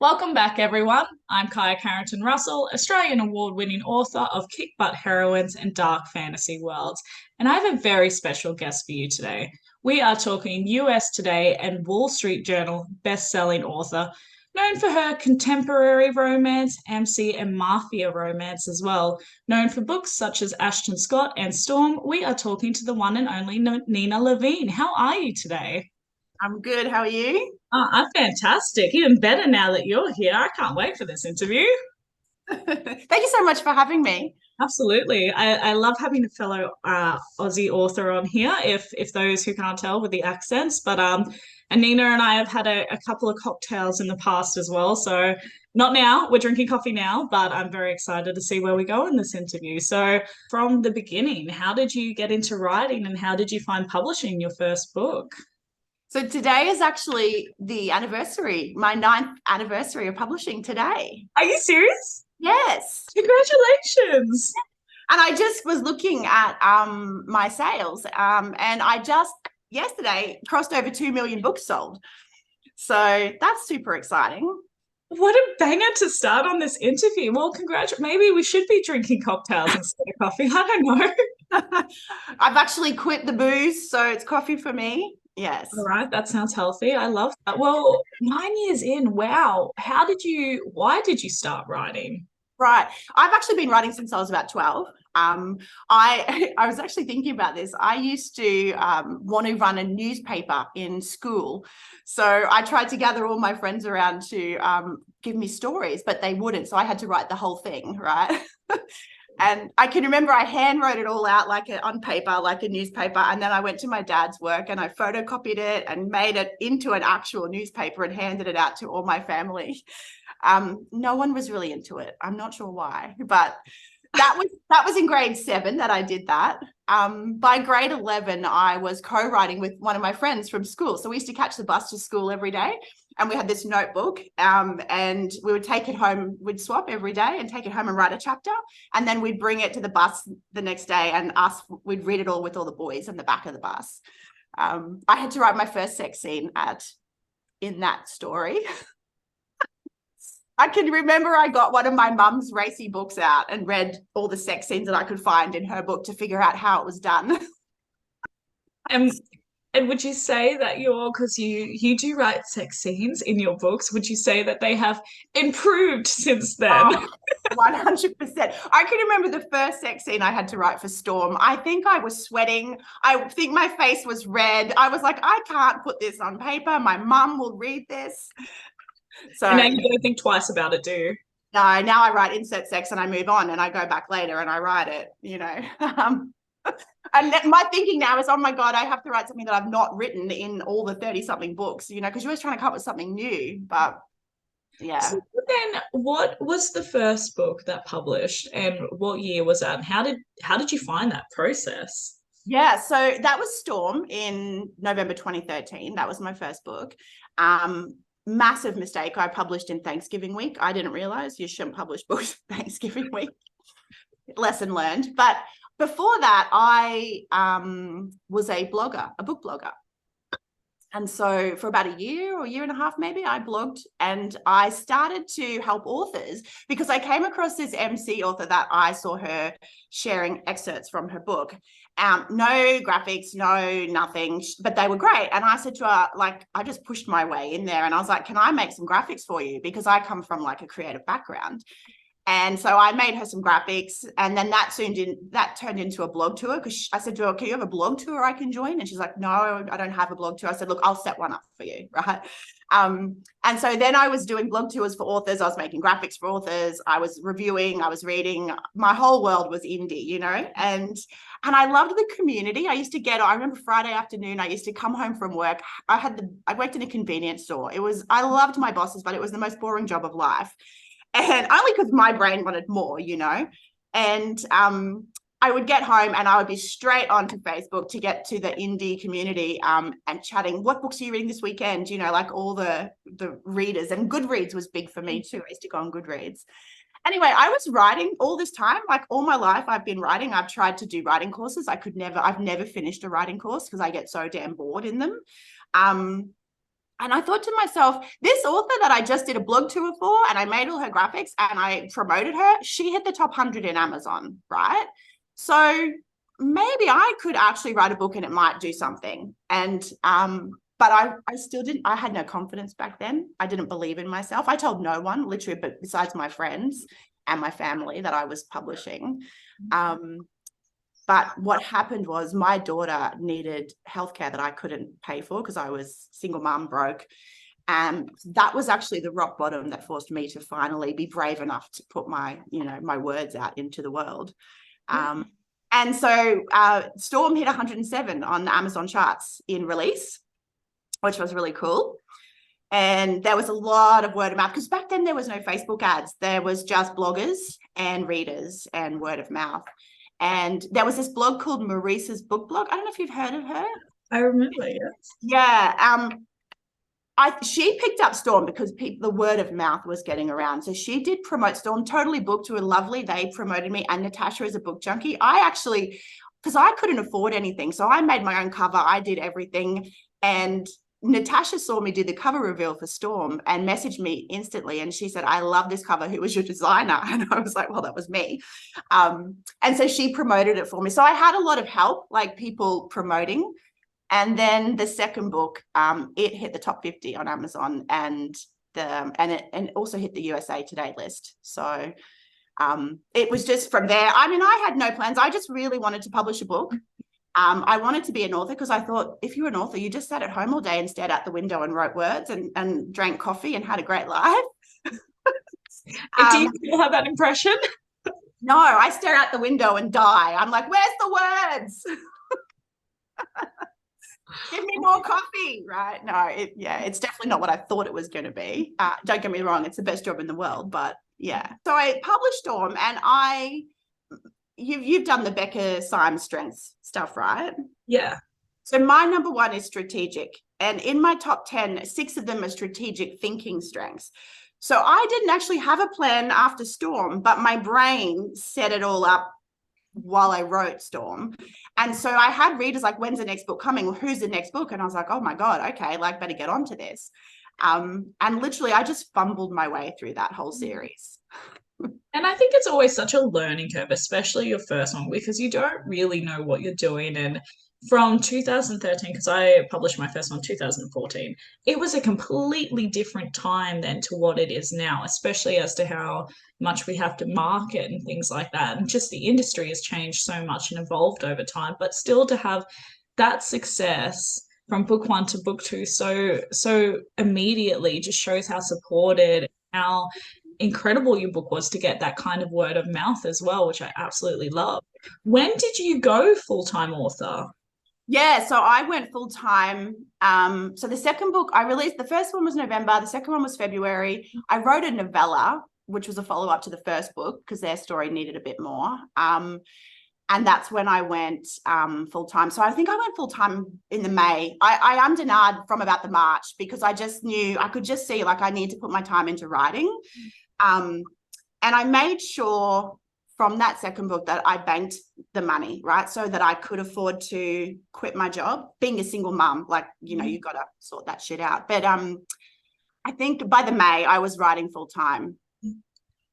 Welcome back, everyone. I'm Carrington-Russell, Australian award-winning author of kick-butt heroines and dark fantasy worlds, and I have a very special guest for you today. We are talking US Today and Wall Street Journal best-selling author, known for her contemporary romance, MC, and mafia romance as well. Known for books such as Ashton Scott and Storm, we are talking to the one and only Nina Levine. How are you today? I'm good. How are you? I'm fantastic. Even better now that you're here. I can't wait for this interview. Thank you so much for having me. Absolutely. I love having a fellow Aussie author on here, if those who can't tell with the accents. But Anina and I have had a couple of cocktails in the past as well. So not now, we're drinking coffee now, but I'm very excited to see where we go in this interview. So from the beginning, how did you get into writing and how did you find publishing your first book? So today is actually the anniversary, my ninth anniversary of publishing today. Are you serious? Yes. Congratulations. And I just was looking at my sales and I just yesterday crossed over 2 million books sold. So that's super exciting. What a banger to start on this interview. Well, maybe we should be drinking cocktails instead of coffee. I don't know. I've actually quit the booze, so it's coffee for me. Yes. All right, that sounds healthy. I love that. Well, 9 years in, wow. Why did you start writing? Right. I've actually been writing since I was about 12. I was actually thinking about this. I used to want to run a newspaper in school. So I tried to gather all my friends around to give me stories, but they wouldn't. So I had to write the whole thing, right? And I can remember I hand wrote it all out on paper, like a newspaper. And then I went to my dad's work and I photocopied it and made it into an actual newspaper and handed it out to all my family. No one was really into it. I'm not sure why, but that was in grade 7 that I did that. By grade 11, I was co-writing with one of my friends from school. So we used to catch the bus to school every day. And we had this notebook and we would take it home. We'd swap every day and take it home and write a chapter. And then we'd bring it to the bus the next day and we'd read it all with all the boys in the back of the bus. I had to write my first sex scene in that story. I can remember I got one of my mum's racy books out and read all the sex scenes that I could find in her book to figure out how it was done. And and would you say that because you do write sex scenes in your books, would you say that they have improved since then? Oh, 100%. I can remember the first sex scene I had to write for Storm. I think I was sweating. I think my face was red. I was like, I can't put this on paper. My mum will read this. So And now you don't think twice about it, do you? no, now I write insert sex and I move on and I go back later and I write it, And my thinking now is, oh my God, I have to write something that I've not written in all the 30-something books, because you're always trying to come up with something new. But yeah. So then what was the first book that published and what year was that? And how did you find that process? Yeah, so that was Storm in November 2013. That was my first book. Massive mistake. I published in Thanksgiving week. I didn't realize you shouldn't publish books Thanksgiving week. Lesson learned. But before that, I was a book blogger. And so for about a year or year and a half, maybe, I blogged and I started to help authors because I came across this MC author that I saw her sharing excerpts from her book. No graphics, no nothing, but they were great. And I said to her, I just pushed my way in there and I was like, can I make some graphics for you? Because I come from a creative background. And so I made her some graphics and then that turned into a blog tour because I said to her, can you have a blog tour I can join? And she's like, no, I don't have a blog tour. I said, look, I'll set one up for you, right? And so then I was doing blog tours for authors. I was making graphics for authors. I was reviewing, I was reading. My whole world was indie, and I loved the community. I remember Friday afternoon, I used to come home from work. I worked in a convenience store. I loved my bosses, but it was the most boring job of life. And only because my brain wanted more, and I would get home and I would be straight onto Facebook to get to the indie community and chatting, what books are you reading this weekend? All the readers, and Goodreads was big for me too. I used to go on Goodreads. Anyway, I was writing all this time, all my life I've been writing. I've tried to do writing courses. I've never finished a writing course because I get so damn bored in them. And I thought to myself, this author that I just did a blog tour for and I made all her graphics and I promoted her, she hit the top 100 in Amazon, right? So maybe I could actually write a book and it might do something. And but I still didn't, I had no confidence back then. I didn't believe in myself. I told no one, literally, but besides my friends and my family, that I was publishing. But what happened was my daughter needed healthcare that I couldn't pay for because I was single mom, broke. And that was actually the rock bottom that forced me to finally be brave enough to put my words out into the world. And so Storm hit 107 on the Amazon charts in release, which was really cool. And there was a lot of word of mouth because back then there was no Facebook ads. There was just bloggers and readers and word of mouth. And there was this blog called Maurice's Book Blog. I don't know if you've heard of her. I remember, yes. Yeah. She picked up Storm because the word of mouth was getting around. So she did promote Storm, totally booked to a lovely. They promoted me and Natasha as a book junkie. I actually, because I couldn't afford anything. So I made my own cover. I did everything. And Natasha saw me do the cover reveal for Storm and messaged me instantly. And she said, I love this cover. Who was your designer? And I was like, well, that was me. And so she promoted it for me. So I had a lot of help, like people promoting. And then the second book, it hit the top 50 on Amazon and it also hit the USA Today list. So it was just from there. I mean, I had no plans. I just really wanted to publish a book. I wanted to be an author because I thought if you were an author, you just sat at home all day and stared out the window and wrote words and drank coffee and had a great life. Do you still have that impression? No, I stare out the window and die. I'm like, where's the words? Give me more coffee, right? No, it's definitely not what I thought it was going to be. Don't get me wrong, it's the best job in the world, but yeah. So I published Storm and you've done the Becca Symes strengths stuff, right? Yeah. So my number one is strategic. And in my top 10, 6 of them are strategic thinking strengths. So I didn't actually have a plan after Storm, but my brain set it all up while I wrote Storm. And so I had readers like, when's the next book coming? Who's the next book? And I was like, oh my God, okay, like better get onto this. And literally I just fumbled my way through that whole series. And I think it's always such a learning curve, especially your first one, because you don't really know what you're doing. And from 2013, because I published my first one in 2014, it was a completely different time then to what it is now, especially as to how much we have to market and things like that. And just the industry has changed so much and evolved over time, but still to have that success from book 1 to book 2 so immediately just shows how supported, how incredible your book was to get that kind of word of mouth as well, which I absolutely love. When did you go full-time author? Yeah, so I went full-time. So the second book I released, the first one was November, the second one was February. I wrote a novella, which was a follow-up to the first book because their story needed a bit more. And that's when I went full-time. So I think I went full-time in the May. I am from about the March because I just knew, I could just see like I need to put my time into writing. And I made sure from that second book that I banked the money, right? So that I could afford to quit my job. Being a single mum, like, you've got to sort that shit out. But I think by the May, I was writing full-time.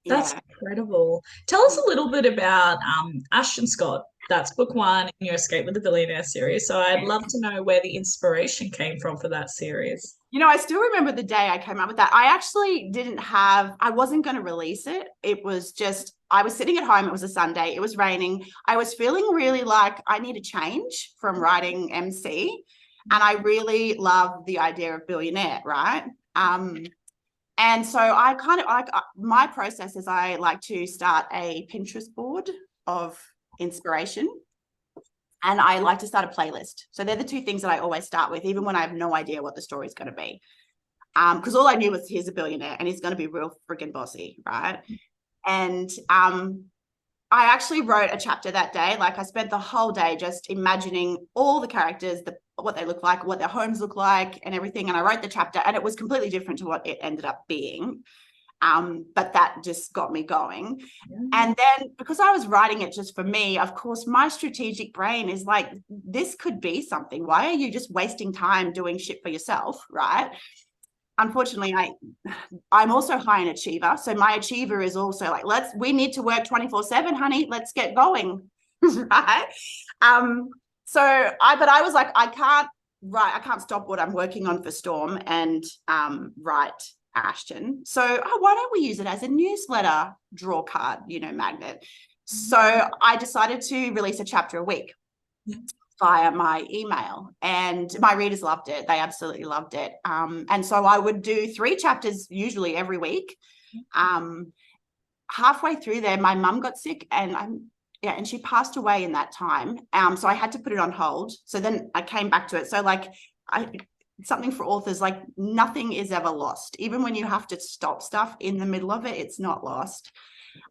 That's incredible. Tell us a little bit about Ashton Scott. That's book 1 in your Escape with the Billionaire series. So I'd love to know where the inspiration came from for that series. I still remember the day I came up with that. I actually I wasn't going to release it. It was just, I was sitting at home. It was a Sunday. It was raining. I was feeling really like I need a change from writing MC. And I really love the idea of billionaire, right? And so I kind of my process is I like to start a Pinterest board of inspiration and I like to start a playlist. So they're the 2 things that I always start with, even when I have no idea what the story is going to be. Because all I knew was he's a billionaire and he's going to be real freaking bossy, right? And I actually wrote a chapter that day. Like I spent the whole day just imagining all the characters, what they look like, what their homes look like and everything. And I wrote the chapter and it was completely different to what it ended up being. But that just got me going. Yeah. And then because I was writing it just for me, of course, my strategic brain is like, this could be something. Why are you just wasting time doing shit for yourself, right? Unfortunately, I'm also high an achiever. So my achiever is also like, we need to work 24/7, honey. Let's get going. Right. But I was like, I can't stop what I'm working on for Storm and write Ashton. So why don't we use it as a newsletter draw card, magnet? So I decided to release a chapter a week via my email, and my readers loved it. They absolutely loved it. And so I would do 3 chapters usually every week. Halfway through there, my mum got sick, and she passed away in that time. So I had to put it on hold. So then I came back to it. So something for authors, like nothing is ever lost. Even when you have to stop stuff in the middle of it, it's not lost.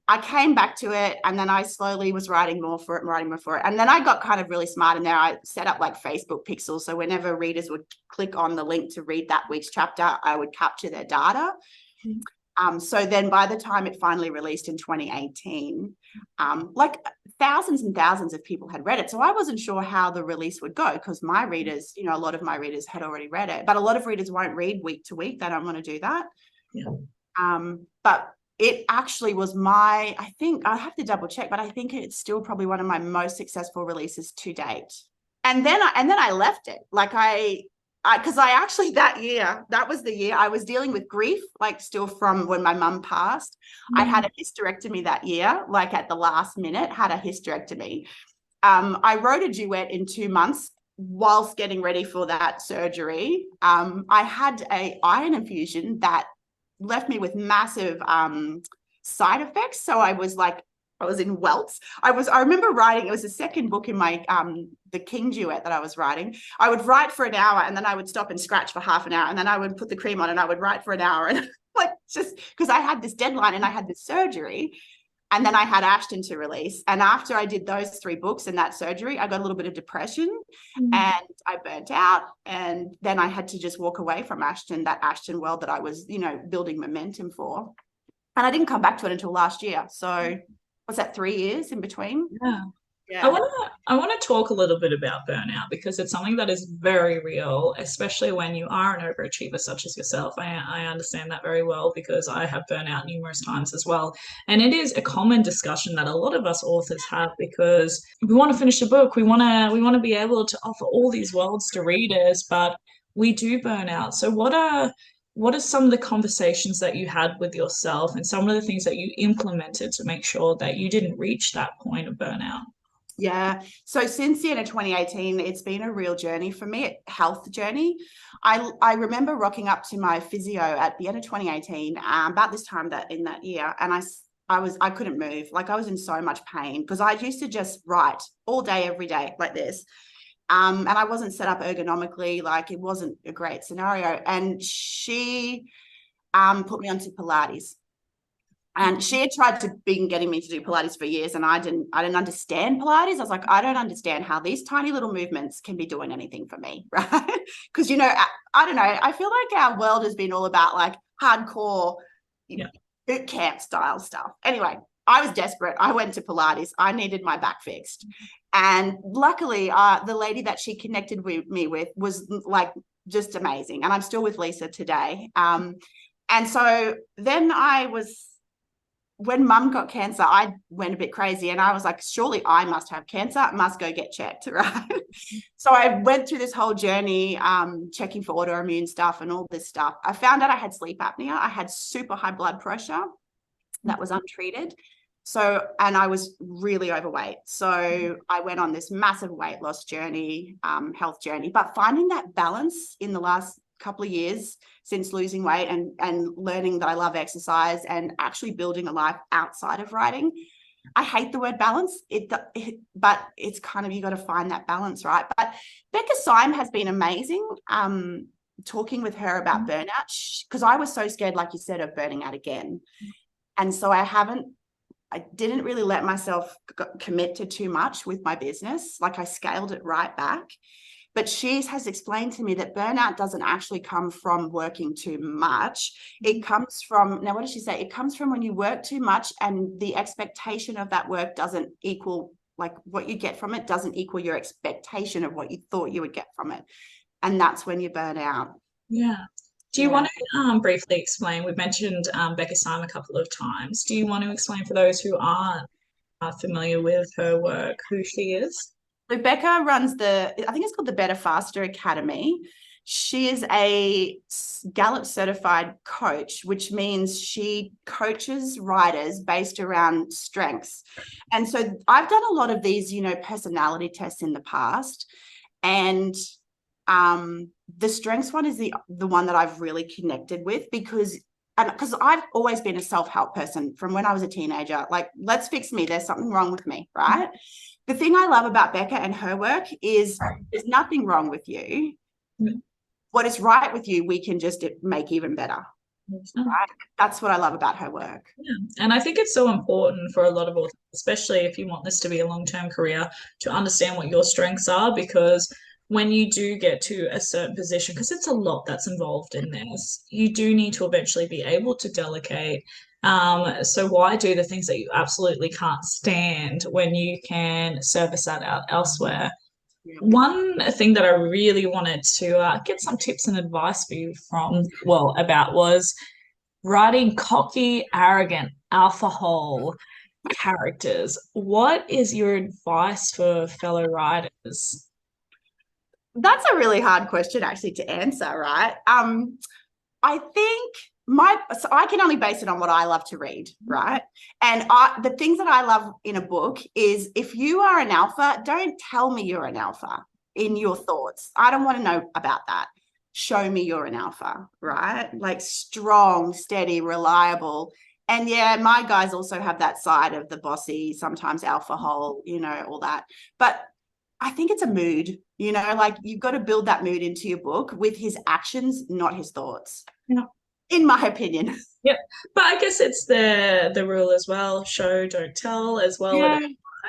I came back to it, and then I slowly was writing more for it. And then I got kind of really smart in there. I set up like Facebook pixels. So whenever readers would click on the link to read that week's chapter, I would capture their data. So then by the time it finally released in 2018, like thousands and thousands of people had read it. So I wasn't sure how the release would go, because my readers, a lot of my readers had already read it, but a lot of readers won't read week to week. They don't want to do that. Yeah. But it actually was I think I have to double check, but I think it's still probably one of my most successful releases to date. And then I left it. Like because I actually, that was the year I was dealing with grief, like still from when my mum passed. I had a hysterectomy that year, like at the last minute, had a hysterectomy. I wrote a duet in 2 months whilst getting ready for that surgery. I had a iron infusion that left me with massive side effects. So I was in welts. I remember writing, it was the second book in my the King duet that I was writing. I would write for an hour, and then I would stop and scratch for half an hour, and then I would put the cream on, and I would write for an hour, and just because I had this deadline and I had this surgery, and then I had Ashton to release. And after I did those 3 books and that surgery, I got a little bit of depression and I burnt out, and then I had to just walk away from that Ashton world that I was building momentum for, and I didn't come back to it until last year. So was that 3 years in between? Yeah. I want to talk a little bit about burnout, because it's something that is very real, especially when you are an overachiever such as yourself. I understand that very well, because I have burnout numerous times as well. And it is a common discussion that a lot of us authors have, because we want to finish a book. We want to be able to offer all these worlds to readers, but we do burn out. So what are some of the conversations that you had with yourself, and some of the things that you implemented to make sure that you didn't reach that point of burnout? Yeah. So since the end of 2018, it's been a real journey for me, a health journey. I remember rocking up to my physio at the end of 2018, about this time in that year, and I couldn't move. Like I was in so much pain, because I used to just write all day, every day like this. And I wasn't set up ergonomically, like it wasn't a great scenario. And she put me onto Pilates. And she had tried to be getting me to do Pilates for years, and I didn't understand Pilates. I was like, I don't understand how these tiny little movements can be doing anything for me, right? Because, I don't know. I feel like our world has been all about like hardcore boot camp style stuff. Anyway, I was desperate. I went to Pilates. I needed my back fixed. And luckily, the lady that she connected me with was like just amazing. And I'm still with Lisa today. And so then when mum got cancer, I went a bit crazy, and I was like, surely I must have cancer. I must go get checked, right? So I went through this whole journey, checking for autoimmune stuff and all this stuff. I found out I had sleep apnea. I had super high blood pressure that was untreated. So, and I was really overweight. So I went on this massive weight loss journey, health journey, but finding that balance in the last couple of years since losing weight and learning that I love exercise and actually building a life outside of writing. I hate the word balance, but it's kind of, you got to find that balance, right? But Becca Syme has been amazing. Talking with her about burnout, because I was so scared, like you said, of burning out again. And so I didn't really let myself commit to too much with my business. Like I scaled it right back. But she has explained to me that burnout doesn't actually come from working too much. It comes from, now what does she say? It comes from when you work too much and the expectation of that work doesn't equal, like what you get from it doesn't equal your expectation of what you thought you would get from it. And that's when you burn out. Yeah. Do you want to briefly explain? We've mentioned Becca Syme a couple of times. Do you want to explain for those who aren't familiar with her work who she is? So Becca runs I think it's called the Better Faster Academy. She is a Gallup certified coach, which means she coaches riders based around strengths. And so I've done a lot of these, personality tests in the past. And the strengths one is the one that I've really connected with because I've always been a self-help person from when I was a teenager. Like, let's fix me. There's something wrong with me, right? The thing I love about Becca and her work is there's nothing wrong with you. Mm. What is right with you, we can just make even better. Right? That's what I love about her work. Yeah. And I think it's so important for a lot of authors, especially if you want this to be a long-term career, to understand what your strengths are, because when you do get to a certain position, because it's a lot that's involved in this, you do need to eventually be able to delegate. So why do the things that you absolutely can't stand when you can service that out elsewhere? Yeah. One thing that I really wanted to get some tips and advice for you about was writing cocky, arrogant, alpha hole characters. What is your advice for fellow writers? That's a really hard question actually to answer, right? I think so I can only base it on what I love to read, right? And the things that I love in a book is if you are an alpha, don't tell me you're an alpha in your thoughts. I don't want to know about that. Show me you're an alpha, right? Like strong, steady, reliable. And yeah, my guys also have that side of the bossy, sometimes alpha hole, all that. But I think it's a mood, like you've got to build that mood into your book with his actions, not his thoughts. Yeah. In my opinion. Yep. But I guess it's the rule as well, show, don't tell as well. Yeah.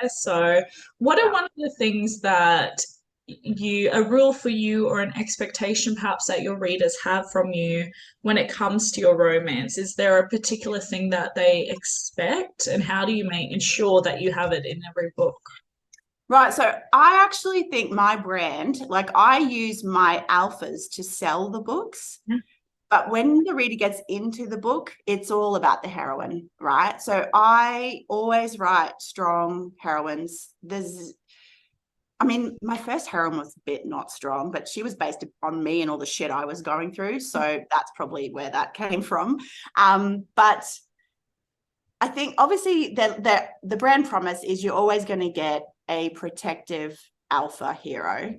So what are one of the things that a rule for you or an expectation perhaps that your readers have from you when it comes to your romance? Is there a particular thing that they expect, and how do you ensure that you have it in every book? Right. So I actually think my brand, like I use my alphas to sell the books. Yeah. But when the reader gets into the book, it's all about the heroine, right? So I always write strong heroines. My first heroine was a bit not strong, but she was based on me and all the shit I was going through. So that's probably where that came from. But I think obviously the brand promise is you're always going to get a protective alpha hero,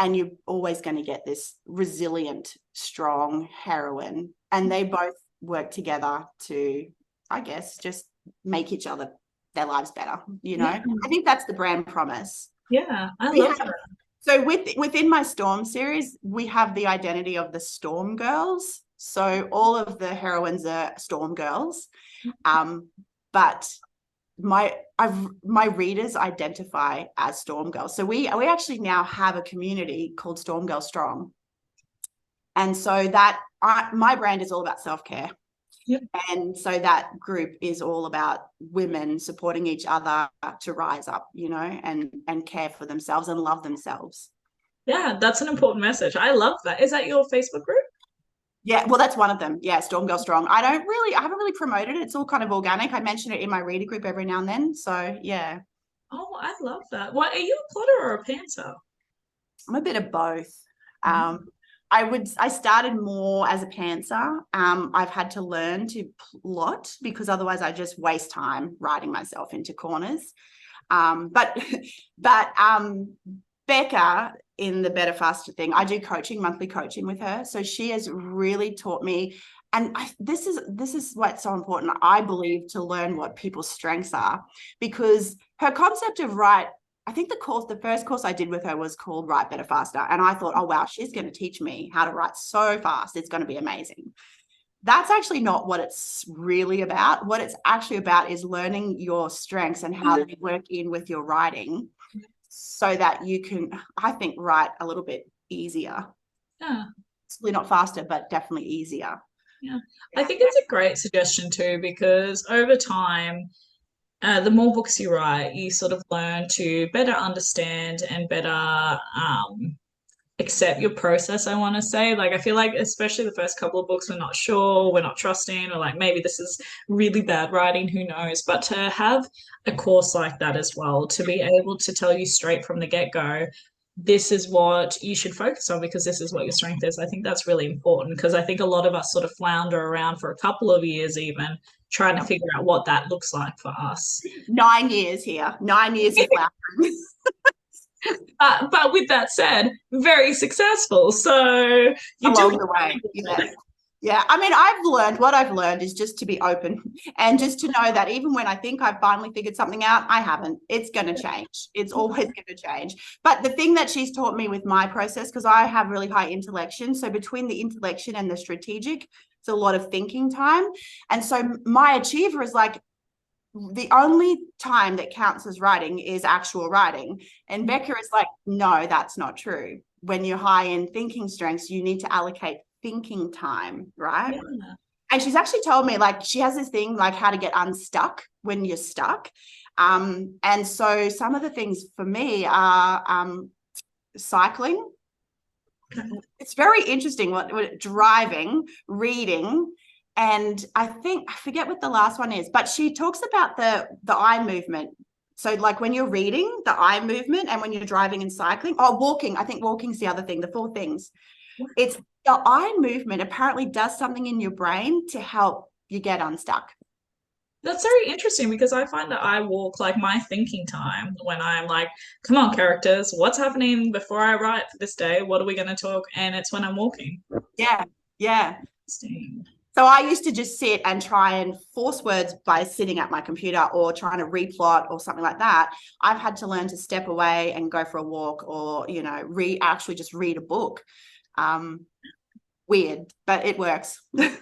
and you're always going to get this resilient, strong heroine. And they both work together to, I guess, just make their lives better. Yeah. I think that's the brand promise. Yeah, I love that. So within my Storm series, we have the identity of the Storm Girls. So all of the heroines are Storm Girls. But my readers identify as Storm Girls. So we actually now have a community called Storm Girl Strong. And so my brand is all about self-care. Yep. And so that group is all about women supporting each other to rise up, and care for themselves and love themselves. Yeah, that's an important message. I love that. Is that your Facebook group? Yeah, well, that's one of them. Yeah, Storm Girl Strong. I haven't really promoted it. It's all kind of organic. I mention it in my reader group every now and then. So yeah. Oh, I love that. What, are you a plotter or a pantser? I'm a bit of both. I started more as a pantser. I've had to learn to plot because otherwise I just waste time writing myself into corners. But Becca, in the Better Faster thing, I do monthly coaching with her. So she has really taught me, and this is what's so important, I believe, to learn what people's strengths are, because her concept of I think the first course I did with her was called Write Better Faster. And I thought, oh, wow, she's going to teach me how to write so fast. It's going to be amazing. That's actually not what it's really about. What it's actually about is learning your strengths and how they work in with your writing, so that you can, I think, write a little bit easier. Yeah. Probably not faster, but definitely easier. Yeah. I think it's a great suggestion too, because over time, the more books you write, you sort of learn to better understand and better accept your process, I want to say. Like, I feel like, especially the first couple of books, we're not sure, we're not trusting, or like maybe this is really bad writing, who knows? But to have a course like that as well, to be able to tell you straight from the get-go, this is what you should focus on because this is what your strength is. I think that's really important because I think a lot of us sort of flounder around for a couple of years, even trying to figure out what that looks like for us. 9 years here, 9 years of floundering. But with that said, very successful. So you along the way. Yeah. I mean, what I've learned is just to be open and just to know that even when I think I've finally figured something out, I haven't. It's going to change. It's always going to change. But the thing that she's taught me with my process, because I have really high intellection. So between the intellection and the strategic, it's a lot of thinking time. And so my achiever is like, the only time that counts as writing is actual writing. And Becca is like, no, that's not true. When you're high in thinking strengths, you need to allocate thinking time, right? Yeah. And she's actually told me, like, she has this thing like how to get unstuck when you're stuck. And so some of the things for me are cycling. It's very interesting what driving, reading, and I forget what the last one is, but she talks about the eye movement. So like when you're reading, the eye movement, and when you're driving and cycling, walking, I think walking's the other thing, the 4 things. It's the eye movement apparently does something in your brain to help you get unstuck. That's very interesting because I find that I walk like my thinking time when I'm like, come on, characters, what's happening before I write for this day? What are we going to talk? And it's when I'm walking. Yeah. Yeah. Interesting. So I used to just sit and try and force words by sitting at my computer or trying to replot or something like that. I've had to learn to step away and go for a walk or, actually just read a book. Weird, but it works. There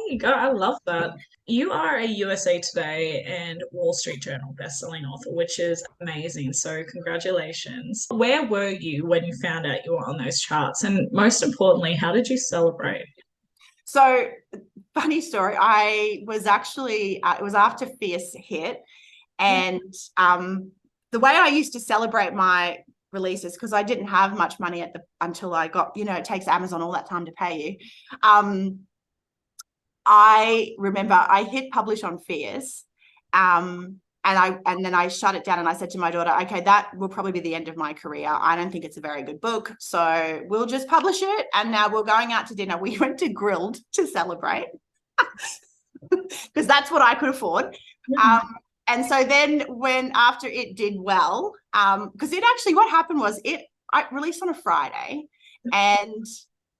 you go. I love that. You are a USA Today and Wall Street Journal bestselling author, which is amazing. So congratulations. Where were you when you found out you were on those charts? And most importantly, how did you celebrate? So funny story. I was actually, it was after Fierce hit. And the way I used to celebrate my releases, because I didn't have much money until I got, it takes Amazon all that time to pay you. I remember I hit publish on Fierce. And then I shut it down and I said to my daughter, okay, that will probably be the end of my career. I don't think it's a very good book. So we'll just publish it. And now we're going out to dinner. We went to Grilled to celebrate because that's what I could afford. And so then after it did well, because what happened was I released on a Friday and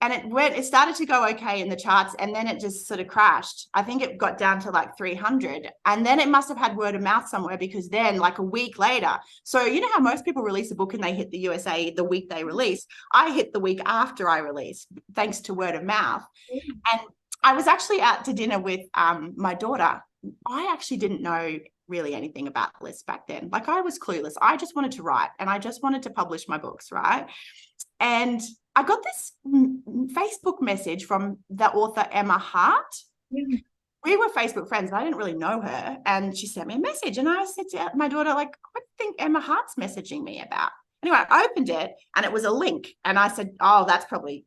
it started to go okay in the charts, and then it just sort of crashed. I think it got down to like 300, and then it must have had word of mouth somewhere, because then like a week later, so you know how most people release a book and they hit the USA the week they release, I hit the week after I released, thanks to word of mouth. And I was actually out to dinner with my daughter. I actually didn't know really anything about lists back then. Like, I was clueless. I just wanted to write and I just wanted to publish my books, right? And I got this Facebook message from the author Emma Hart. Mm-hmm. We were Facebook friends, and I didn't really know her. And she sent me a message, and I said to my daughter, like, what do you think Emma Hart's messaging me about? Anyway, I opened it, and it was a link. And I said, oh, that's probably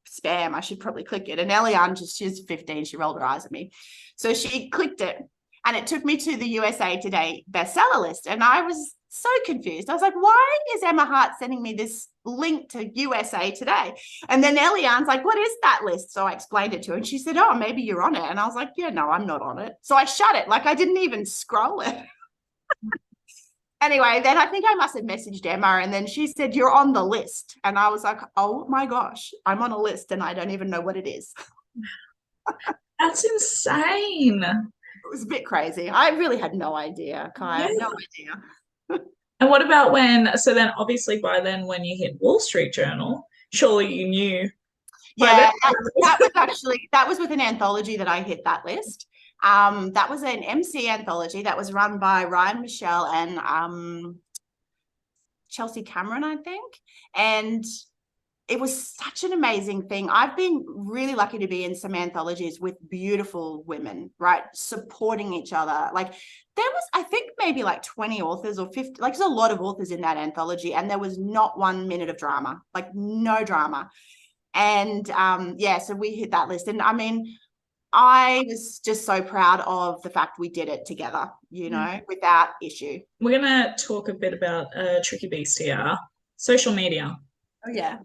spam. I should probably click it. And Eliane, she's 15. She rolled her eyes at me. So she clicked it, and it took me to the USA Today bestseller list. And I was so confused. I was like, why is Emma Hart sending me this link to USA Today? And then Eliane's like, what is that list? So I explained it to her, and she said, oh, maybe you're on it. And I was like, yeah, no, I'm not on it. So I shut it. Like, I didn't even scroll it. Anyway, then I think I must have messaged Emma, and then she said, you're on the list. And I was like, oh my gosh, I'm on a list and I don't even know what it is. That's insane. It was a bit crazy. I really had no idea, Kaya. Yeah. No idea. And what about so then obviously by then when you hit Wall Street Journal, surely you knew. Yeah, that was with an anthology that I hit that list. That was an MC anthology that was run by Ryan Michelle and Chelsea Cameron, I think. And it was such an amazing thing. I've been really lucky to be in some anthologies with beautiful women, right? Supporting each other. Like there was, I think maybe like 20 authors or 50, like there's a lot of authors in that anthology. And there was not 1 minute of drama, like no drama. And yeah, so we hit that list. And I mean, I was just so proud of the fact we did it together, you know, without issue. We're going to talk a bit about a tricky beast here, social media. Oh, yeah.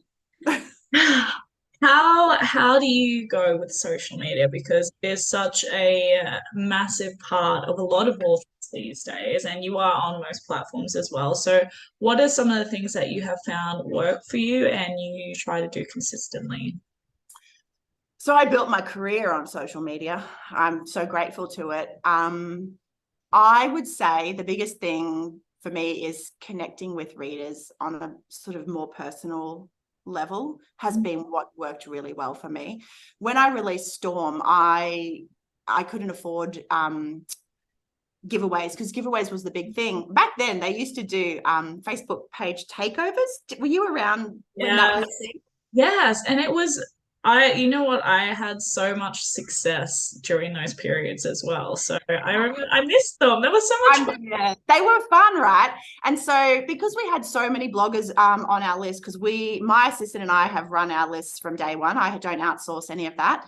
How do you go with social media? Because there's such a massive part of a lot of authors these days, and you are on most platforms as well. So, what are some of the things that you have found work for you and you try to do consistently? So I built my career on social media. I'm so grateful to it. I would say the biggest thing for me is connecting with readers on a sort of more personal level has been what worked really well for me. When I released Storm, I couldn't afford giveaways because giveaways was the big thing. Back then, they used to do Facebook page takeovers. Were you around when that was a thing? Yes, and it was you know what, I had so much success during those periods as well. So I remember I missed them. There was so much fun. Yeah, they were fun, right? And so because we had so many bloggers on our list, because my assistant and I have run our lists from day one. I don't outsource any of that.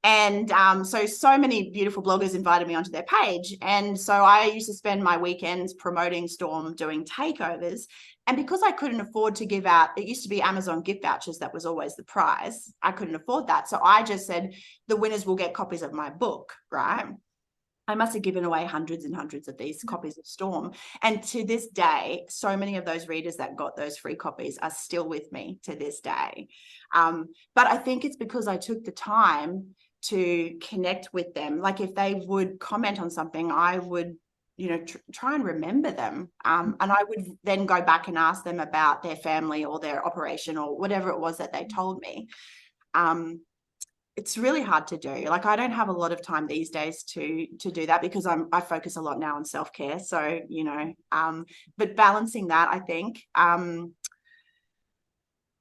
And so many beautiful bloggers invited me onto their page. And so I used to spend my weekends promoting Storm, doing takeovers. And because I couldn't afford to give out, it used to be Amazon gift vouchers. That was always the prize. I couldn't afford that. So I just said, the winners will get copies of my book, right? I must have given away hundreds and hundreds of these copies of Storm. And to this day, so many of those readers that got those free copies are still with me to this day. But I think it's because I took the time to connect with them. Like if they would comment on something, I would, you know, try and remember them. And I would then go back and ask them about their family or their operation or whatever it was that they told me. It's really hard to do. Like I don't have a lot of time these days to do that because I focus a lot now on self-care. So, you know, but balancing that, I think,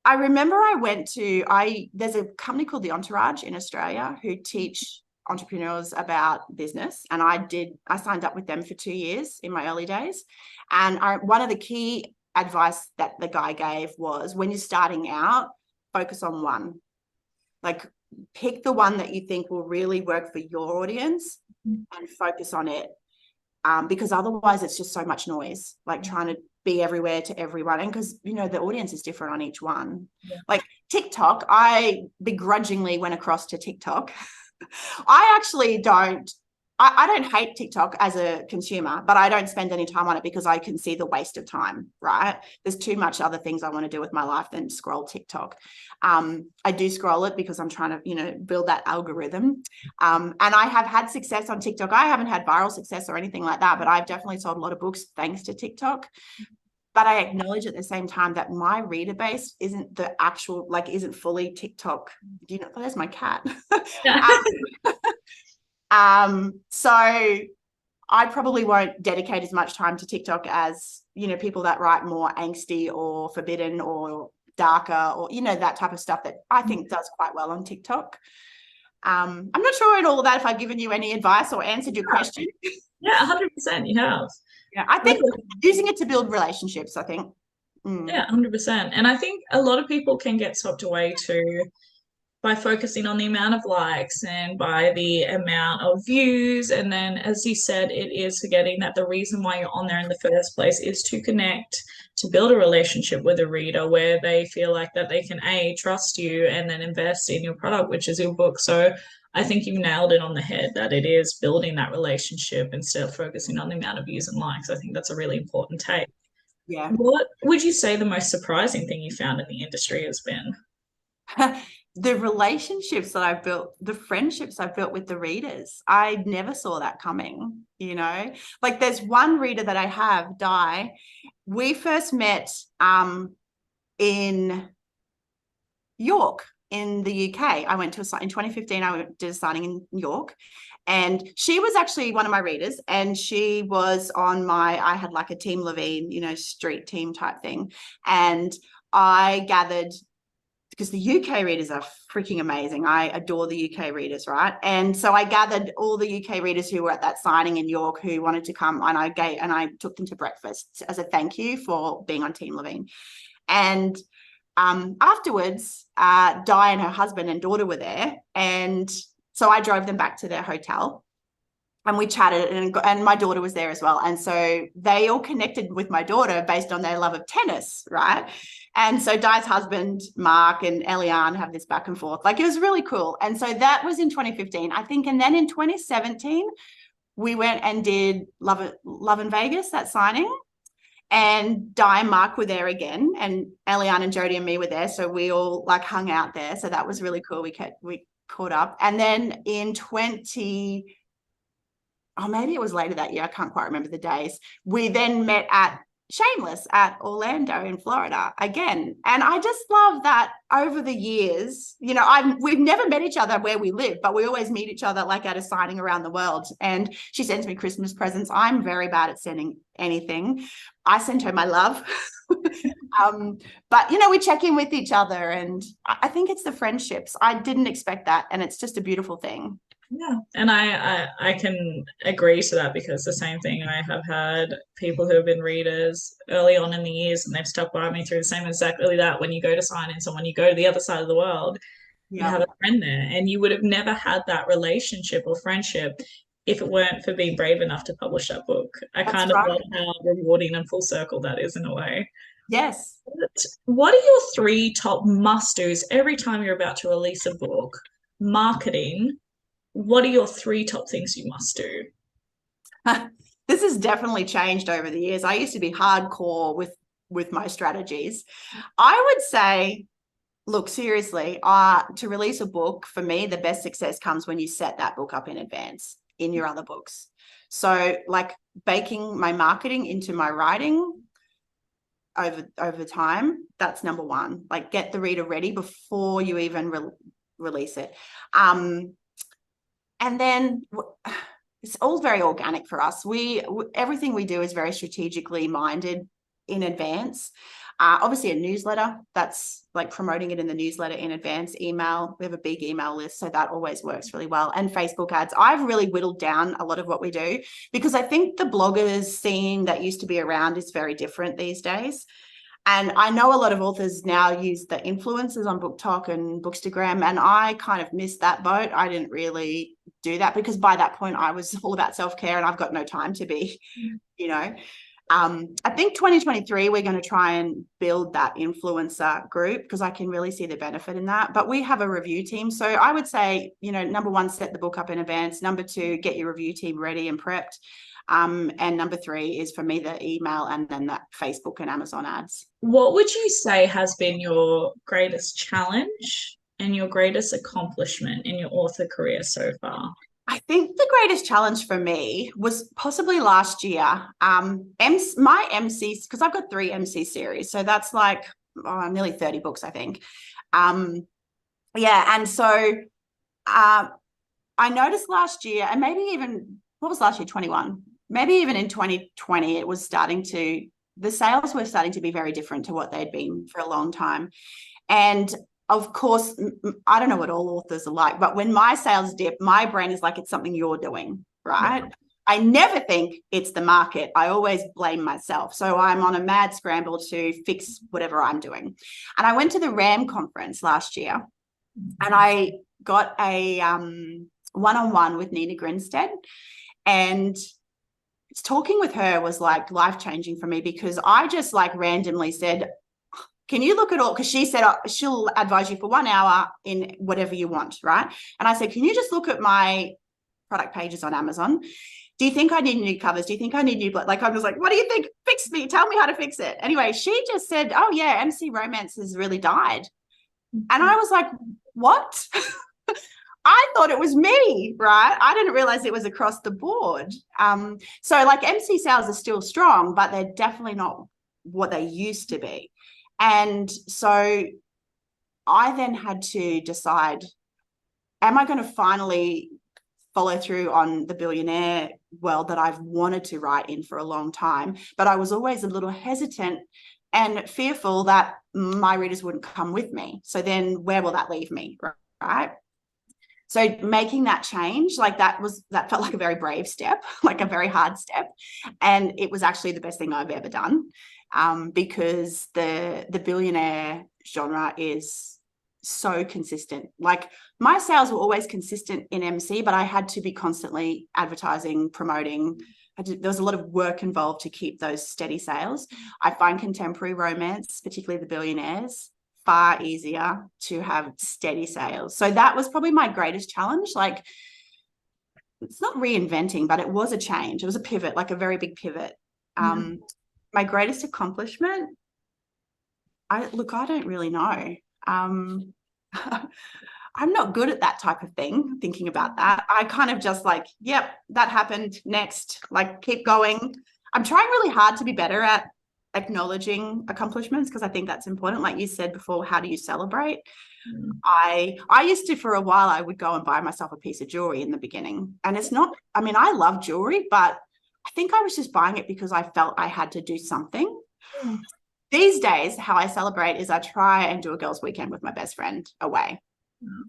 I remember there's a company called The Entourage in Australia who teach entrepreneurs about business. And I signed up with them for 2 years in my early days. And one of the key advice that the guy gave was when you're starting out, focus on one. Like pick the one that you think will really work for your audience and focus on it. Because otherwise it's just so much noise, like trying to be everywhere to everyone. And because, you know, the audience is different on each one. Yeah. Like TikTok, I begrudgingly went across to TikTok. I actually I don't hate TikTok as a consumer, but I don't spend any time on it because I can see the waste of time, right? There's too much other things I want to do with my life than scroll TikTok. I do scroll it because I'm trying to, you know, build that algorithm. And I have had success on TikTok. I haven't had viral success or anything like that, but I've definitely sold a lot of books thanks to TikTok. But I acknowledge at the same time that my reader base isn't isn't fully TikTok. Do you know, there's my cat. Yeah. So I probably won't dedicate as much time to TikTok as, you know, people that write more angsty or forbidden or darker or, you know, that type of stuff that I think does quite well on TikTok. I'm not sure in all of that if I've given you any advice or answered your question. Yeah, 100% you have. Yeah, I think using it to build relationships, I think. Yeah, 100%. And I think a lot of people can get swept away too by focusing on the amount of likes and by the amount of views. And then, as you said, it is forgetting that the reason why you're on there in the first place is to connect, to build a relationship with a reader where they feel like that they can trust you and then invest in your product, which is your book. So I think you've nailed it on the head that it is building that relationship instead of focusing on the amount of views and likes. I think that's a really important take. Yeah. What would you say the most surprising thing you found in the industry has been? The relationships that I've built, the friendships I've built with the readers. I never saw that coming, you know. Like there's one reader that I have, Di. We first met in York. in the UK. I went to in 2015, did a signing in New York, and she was actually one of my readers, and she was on I had like a Team Levine, street team type thing. And I gathered, because the UK readers are freaking amazing. I adore the UK readers, right? And so I gathered all the UK readers who were at that signing in York who wanted to come, and I took them to breakfast as a thank you for being on Team Levine. And afterwards, Di and her husband and daughter were there, and so I drove them back to their hotel. And we chatted, and my daughter was there as well. And so they all connected with my daughter based on their love of tennis, right? And so Di's husband, Mark, and Eliane have this back and forth. Like, it was really cool. And so that was in 2015, I think. And then in 2017, we went and did Love in Vegas, that signing. And Di and Mark were there again, and Eliane and Jodie and me were there. So we all like hung out there. So that was really cool. We caught up. And then in maybe it was later that year, I can't quite remember the days, we then met at Shameless at Orlando in Florida again. And I just love that over the years, we've never met each other where we live, but we always meet each other like at a signing around the world. And she sends me Christmas presents. I'm very bad at sending anything. I send her my love. But we check in with each other, and I think it's the friendships. I didn't expect that, and it's just a beautiful thing. Yeah, and I can agree to that, because the same thing, I have had people who have been readers early on in the years, and they've stuck by me through the same exactly that. When you go to sign in someone, you go to the other side of the world, you have a friend there, and you would have never had that relationship or friendship if it weren't for being brave enough to publish that book. That's kind of love how rewarding and full circle that is in a way. Yes. What are your 3 top must-dos every time you're about to release a book? Marketing. What are your 3 top things you must do? This has definitely changed over the years. I used to be hardcore with my strategies. I would say, look, seriously, to release a book, for me, the best success comes when you set that book up in advance in your other books. So like baking my marketing into my writing over time, that's number 1. Like, get the reader ready before you even release it. And then it's all very organic for us. Everything we do is very strategically minded in advance. Obviously, a newsletter, that's like promoting it in the newsletter in advance. Email, we have a big email list, so that always works really well. And Facebook ads. I've really whittled down a lot of what we do, because I think the bloggers scene that used to be around is very different these days. And I know a lot of authors now use the influencers on BookTok and Bookstagram, and I kind of missed that boat. I didn't really do that, because by that point I was all about self-care, and I've got no time to be, I think 2023, we're going to try and build that influencer group, because I can really see the benefit in that. But we have a review team. So I would say, number 1, set the book up in advance. Number 2, get your review team ready and prepped. And number 3 is, for me, the email, and then that Facebook and Amazon ads. What would you say has been your greatest challenge and your greatest accomplishment in your author career so far? I think the greatest challenge for me was possibly last year. My MCs, because I've got 3 MC series, so that's like nearly 30 books, I think. And so I noticed last year, and maybe even, what was last year, 21? Maybe even in 2020, the sales were starting to be very different to what they'd been for a long time. And of course, I don't know what all authors are like, but when my sales dip, my brain is like, it's something you're doing, right? Yeah. I never think it's the market. I always blame myself. So I'm on a mad scramble to fix whatever I'm doing. And I went to the RAM conference last year, and I got a one-on-one with Nina Grinstead, and talking with her was like life-changing for me, because I just like randomly said, can you look at all, because she said she'll advise you for 1 hour in whatever you want, right? And I said, can you just look at my product pages on Amazon? Do you think I need new covers? Do you think I need new, like, I was like, what do you think? Fix me, tell me how to fix it. Anyway, she just said, oh yeah, MC romance has really died. And I was like, what? I thought it was me, right? I didn't realize it was across the board. So like MC sales are still strong, but they're definitely not what they used to be. And so I then had to decide, am I going to finally follow through on the billionaire world that I've wanted to write in for a long time? But I was always a little hesitant and fearful that my readers wouldn't come with me. So then where will that leave me, right? So making that change, like that felt like a very brave step, like a very hard step. And it was actually the best thing I've ever done, because the billionaire genre is so consistent. Like my sales were always consistent in MC, but I had to be constantly advertising, promoting. There was a lot of work involved to keep those steady sales. I find contemporary romance, particularly the billionaires, far easier to have steady sales. So that was probably my greatest challenge. Like, it's not reinventing, but it was a change. It was a pivot, like a very big pivot. My greatest accomplishment, I don't really know. I'm not good at that type of thing, thinking about that. I kind of just like, yep, that happened, next, like keep going. I'm trying really hard to be better at acknowledging accomplishments, because I think that's important. Like you said before, how do you celebrate? I used to, for a while, I would go and buy myself a piece of jewelry in the beginning. And it's not, I mean, I love jewelry, but I think I was just buying it because I felt I had to do something. These days, how I celebrate is I try and do a girls' weekend with my best friend away.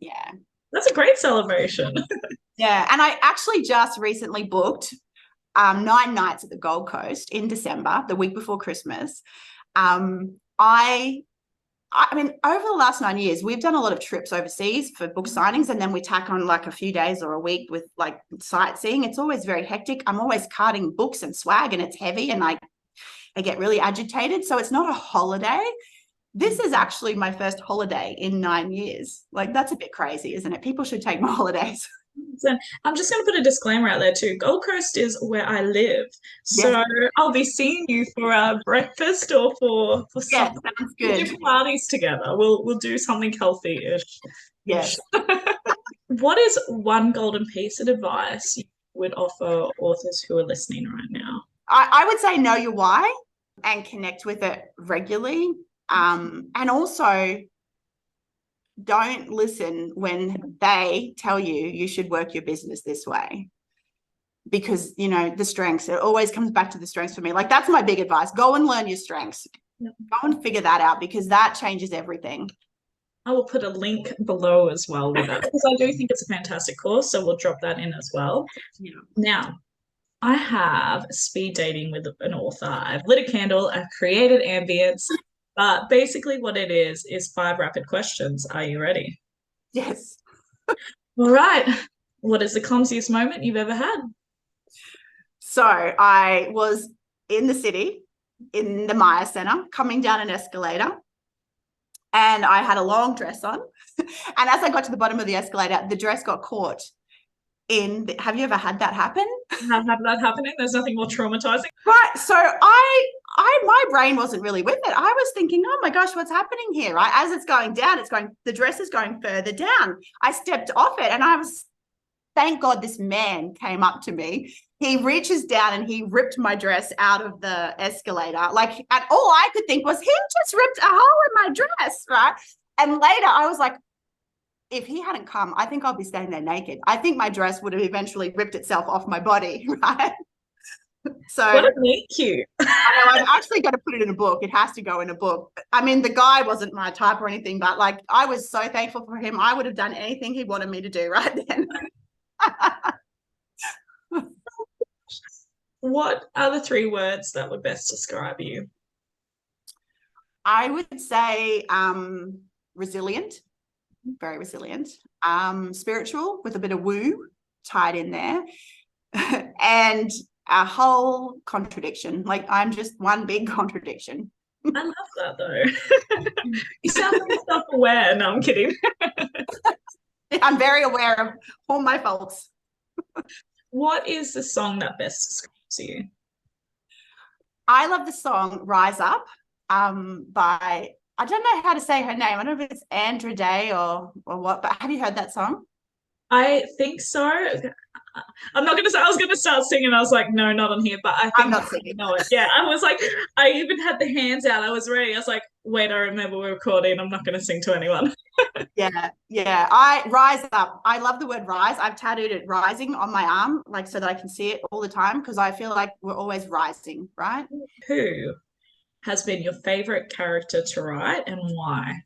Yeah. That's a great celebration. Yeah. And I actually just recently booked 9 nights at the Gold Coast in December, the week before Christmas. I mean, over the last 9 years, we've done a lot of trips overseas for book signings, and then we tack on like a few days or a week with like sightseeing. It's always very hectic. I'm always carting books and swag, and it's heavy, and I get really agitated. So it's not a holiday. This is actually my first holiday in 9 years. Like, that's a bit crazy, isn't it? People should take more holidays. So I'm just going to put a disclaimer out there too. Gold Coast is where I live, so Yes. I'll be seeing you for breakfast or for Yeah, something. sounds We'll good. do parties together. We'll do something healthy-ish. Yes. What is one golden piece of advice you would offer authors who are listening right now? I would say know your why and connect with it regularly. And also, don't listen when they tell you should work your business this way, because, you know, the strengths, it always comes back to the strengths for me. Like, that's my big advice. Go and learn your strengths. Yep. Go and figure that out, because that changes everything. I will put a link below as well with that, because I do think it's a fantastic course, so we'll drop that in as well. Yeah. Now, I have speed dating with an author. I've lit a candle, I've created ambience, but basically what it is 5 rapid questions. Are you ready? Yes. All right. What is the clumsiest moment you've ever had? So I was in the city, in the Maya Centre, coming down an escalator, and I had a long dress on. And as I got to the bottom of the escalator, the dress got caught in. Have you ever had that happen? Have that happening? There's nothing more traumatizing. Right. So my brain wasn't really with it. I was thinking, oh my gosh, what's happening here? Right. As it's going down, the dress is going further down. I stepped off it, and thank God this man came up to me. He reaches down and he ripped my dress out of the escalator. Like, and all I could think was, he just ripped a hole in my dress, right? And later I was like, if he hadn't come, I think I'll be standing there naked. I think my dress would have eventually ripped itself off my body, right? So what a meet cute. I know, I'm actually going to put it in a book. It has to go in a book. I mean, the guy wasn't my type or anything, but like, I was so thankful for him. I would have done anything he wanted me to do right then. What are the 3 words that would best describe you? I would say resilient, very resilient, spiritual with a bit of woo tied in there, and a whole contradiction. Like, I'm just one big contradiction. I love that though. You sound like self-aware. No, I'm kidding. I'm very aware of all my faults. What is the song that best describes you? I love the song Rise Up by, I don't know how to say her name. I don't know if it's Andra Day or what, but have you heard that song? I think so. I'm not gonna say. I was gonna start singing. I was like, no, not on here. But I think I'm not singing. know it. Yeah, I was like, I even had the hands out. I was ready. I was like, wait, I remember we're recording. I'm not gonna sing to anyone. Yeah. I rise up. I love the word rise. I've tattooed it rising on my arm, like so that I can see it all the time because I feel like we're always rising, right? Who has been your favorite character to write and why?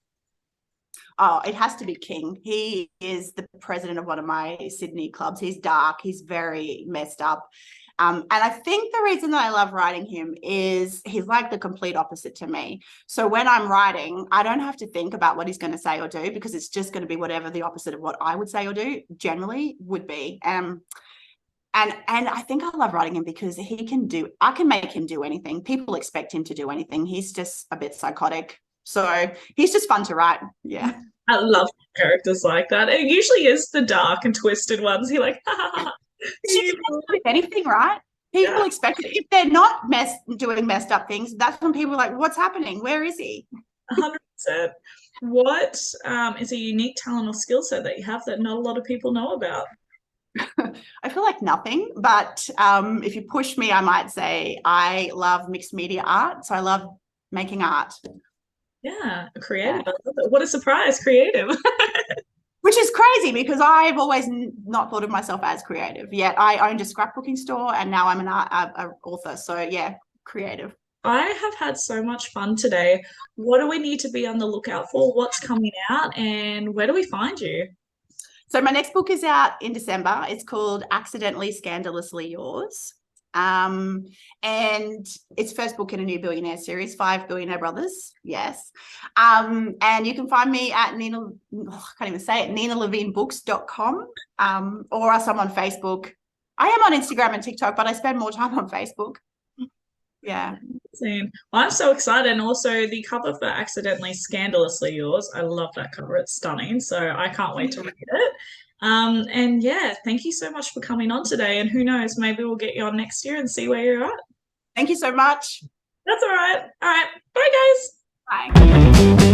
Oh, it has to be King. He is the president of one of my Sydney clubs. He's dark. He's very messed up. And I think the reason that I love writing him is he's like the complete opposite to me. So when I'm writing, I don't have to think about what he's going to say or do because it's just going to be whatever the opposite of what I would say or do generally would be. And I think I love writing him because I can make him do anything. People expect him to do anything. He's just a bit psychotic. So he's just fun to write. Yeah. I love characters like that. It usually is the dark and twisted ones. You're like, ha ha ha. You can do anything, right? People expect it. If they're not doing messed up things, that's when people are like, what's happening? Where is he? 100%. What is a unique talent or skill set that you have that not a lot of people know about? I feel like nothing, but if you push me, I might say I love mixed media art. So I love making art. Yeah, creative. I love it. What a surprise, creative. Which is crazy because I've always not thought of myself as creative. Yet I owned a scrapbooking store and now I'm an author. So yeah, creative. I have had so much fun today. What do we need to be on the lookout for? What's coming out and where do we find you? So my next book is out in December. It's called Accidentally Scandalously Yours. And it's first book in a new billionaire series, 5 Billionaire Brothers. Yes. And you can find me at I can't even say it, ninalevinebooks.com. Or else I'm on Facebook. I am on Instagram and TikTok, but I spend more time on Facebook. Yeah. Well, I'm so excited. And also the cover for Accidentally Scandalously Yours. I love that cover. It's stunning. So I can't wait to read it. And yeah, thank you so much for coming on today. And who knows, maybe we'll get you on next year and see where you're at. Thank you so much. That's all right. All right. Bye, guys. Bye.